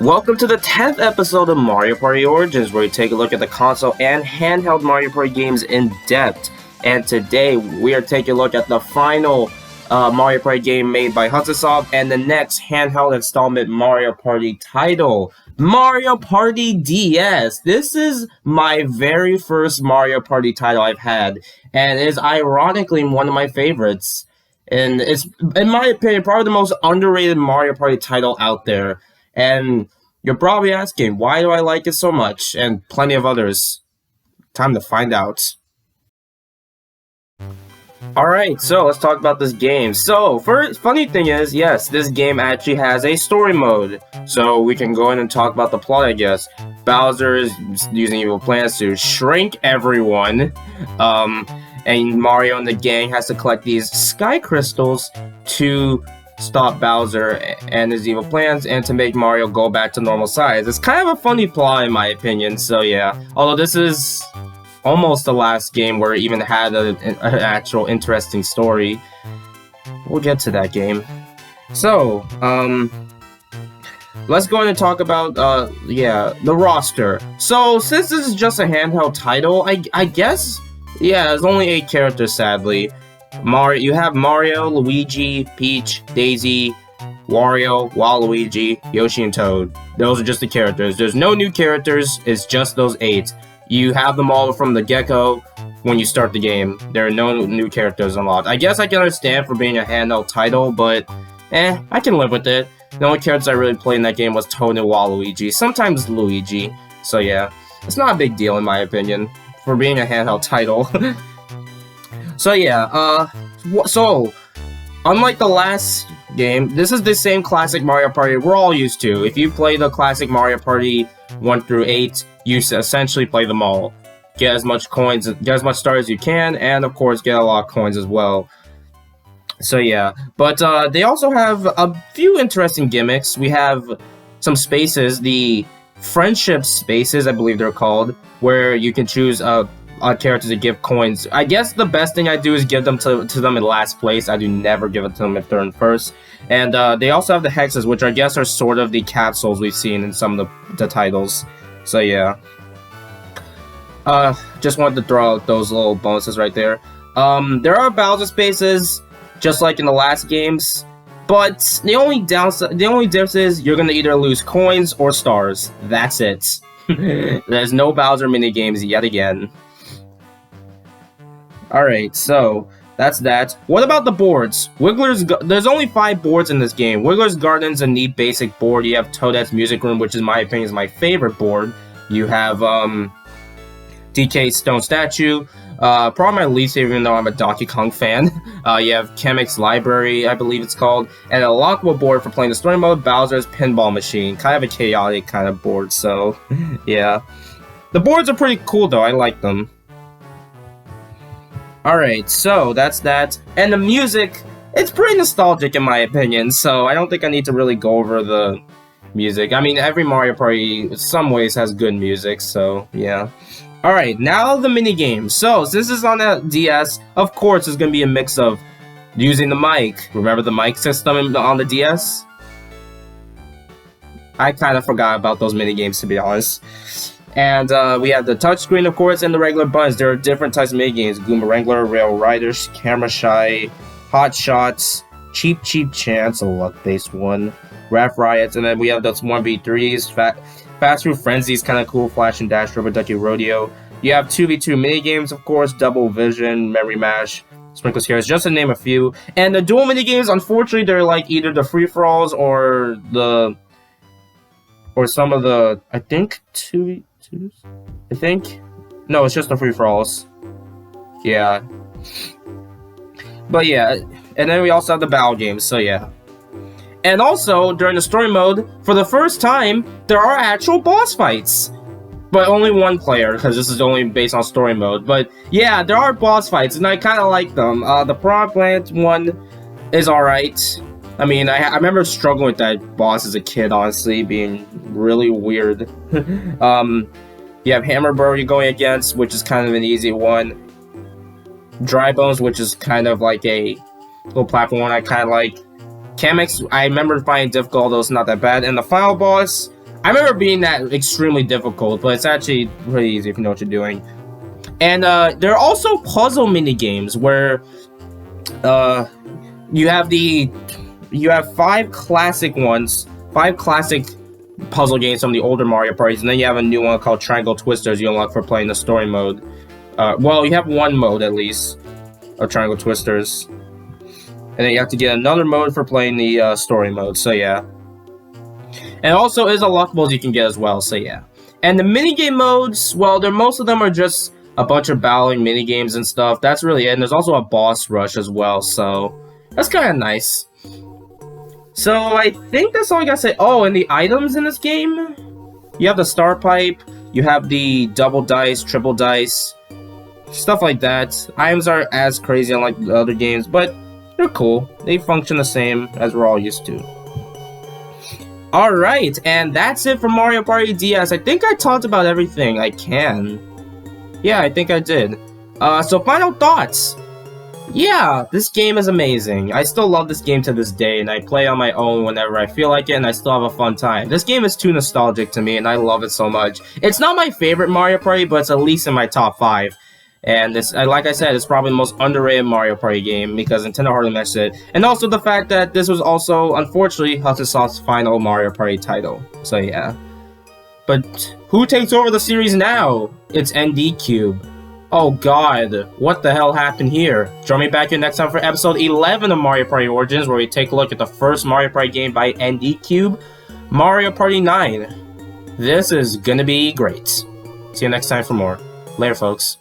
Welcome to the 10th episode of Mario Party Origins, where we take a look at the console and handheld Mario Party games in depth. And today, we are taking a look at the final Mario Party game made by Hudson Soft and the next handheld installment Mario Party title, Mario Party DS. This is my very first Mario Party title I've had, and it is ironically one of my favorites. And it's, in my opinion, probably the most underrated Mario Party title out there. And you're probably asking, why do I like it so much? And plenty of others. Time to find out. Alright, so let's talk about this game. So, first, funny thing is, yes, this game actually has a story mode. So, we can go in and talk about the plot, I guess. Bowser is using evil plans to shrink everyone. And Mario and the gang has to collect these sky crystals to stop Bowser and his evil plans and to make Mario go back to normal size. It's kind of a funny plot in my opinion, so yeah. Although this is almost the last game where it even had an actual interesting story. We'll get to that game. So, let's go in and talk about, the roster. So, since this is just a handheld title, I guess, yeah, there's only 8 characters, sadly. You have Mario, Luigi, Peach, Daisy, Wario, Waluigi, Yoshi, and Toad. Those are just the characters. There's no new characters, it's just those 8. You have them all from the get-go when you start the game. There are no new characters unlocked. I guess I can understand for being a handheld title, but I can live with it. The only characters I really played in that game was Toad and Waluigi, sometimes Luigi. So yeah, it's not a big deal in my opinion for being a handheld title. So yeah, so unlike the last game, this is the same classic Mario Party we're all used to. If you play the classic Mario Party 1 through 8, you essentially play them all. Get as much coins, get as much stars as you can, and of course get a lot of coins as well. So yeah, but they also have a few interesting gimmicks. We have some spaces, the friendship spaces, I believe they're called, where you can choose characters to give coins. I guess the best thing I do is give them to them in last place. I do never give it to them if they're in first. And they also have the hexes, which I guess are sort of the capsules we've seen in some of the titles. So yeah. Just wanted to throw out those little bonuses right there. There are Bowser spaces, just like in the last games. But the only difference is you're gonna either lose coins or stars. That's it. There's no Bowser minigames yet again. Alright, so that's that. What about the boards? There's only 5 boards in this game. Wiggler's Garden's a neat basic board. You have Toadette's Music Room, which in my opinion is my favorite board. You have DK's Stone Statue. Probably my least favorite, even though I'm a Donkey Kong fan. You have Kamek's Library, I believe it's called. And a lockable board for playing the story mode, Bowser's Pinball Machine. Kind of a chaotic kind of board, so yeah. The boards are pretty cool though, I like them. Alright, so that's that. And the music, it's pretty nostalgic in my opinion, so I don't think I need to really go over the music. I mean, every Mario Party in some ways has good music, so yeah. Alright, now the minigames. So, since this is on the DS, of course it's going to be a mix of using the mic. Remember the mic system on the DS? I kind of forgot about those minigames, to be honest. And we have the touchscreen, of course, and the regular buttons. There are different types of minigames. Goomba Wrangler, Rail Riders, Camera Shy, Hot Shots, Cheap Chance, a luck-based one, Raft Riots, and then we have those 1v3s, Fast Food Frenzy is kind of cool, Flash and Dash, Rubber Ducky Rodeo. You have 2v2 minigames, of course, Double Vision, Memory Mash, Sprinkle Scares, just to name a few. And the dual minigames, unfortunately, they're like either the free-for-alls or some of the, I think, 2v2s? I think? No, it's just the free-for-alls. Yeah. But yeah, and then we also have the battle games, so yeah. And also, during the story mode, for the first time, there are actual boss fights. But only one player, because this is only based on story mode. But yeah, there are boss fights, and I kind of like them. The Piranha Plant one is alright. I mean, I remember struggling with that boss as a kid, honestly, being really weird. You have Hammer Bro you're going against, which is kind of an easy one. Dry Bones, which is kind of like a little platform one I kind of like. Kamek's, I remember finding difficult, although it's not that bad. And the final boss, I remember being that extremely difficult, but it's actually pretty easy if you know what you're doing. And there are also puzzle mini games where you have 5 classic ones, 5 classic puzzle games from the older Mario parties, and then you have a new one called Triangle Twisters you unlock for playing the story mode. Well, you have one mode at least of Triangle Twisters, and then you have to get another mode for playing the story mode. So yeah. And also, there's unlockables you can get as well, so yeah. And the minigame modes, well, most of them are just a bunch of battling minigames and stuff. That's really it. And there's also a boss rush as well, so that's kind of nice. So I think that's all I gotta say. Oh, and the items in this game? You have the star pipe, you have the double dice, triple dice, stuff like that. Items aren't as crazy unlike the other games, but they're cool. They function the same as we're all used to. Alright, and that's it for Mario Party DS. I think I talked about everything I can. Yeah, I think I did. So final thoughts. Yeah, this game is amazing. I still love this game to this day, and I play on my own whenever I feel like it, and I still have a fun time. This game is too nostalgic to me, and I love it so much. It's not my favorite Mario Party, but it's at least in my top 5. And this, like I said, it's probably the most underrated Mario Party game because Nintendo hardly mentioned it. And also the fact that this was also, unfortunately, Hudson-Soft's final Mario Party title. So yeah. But who takes over the series now? It's ND Cube. Oh god, what the hell happened here? Join me back here next time for episode 11 of Mario Party Origins, where we take a look at the first Mario Party game by ND Cube, Mario Party 9. This is gonna be great. See you next time for more. Later, folks.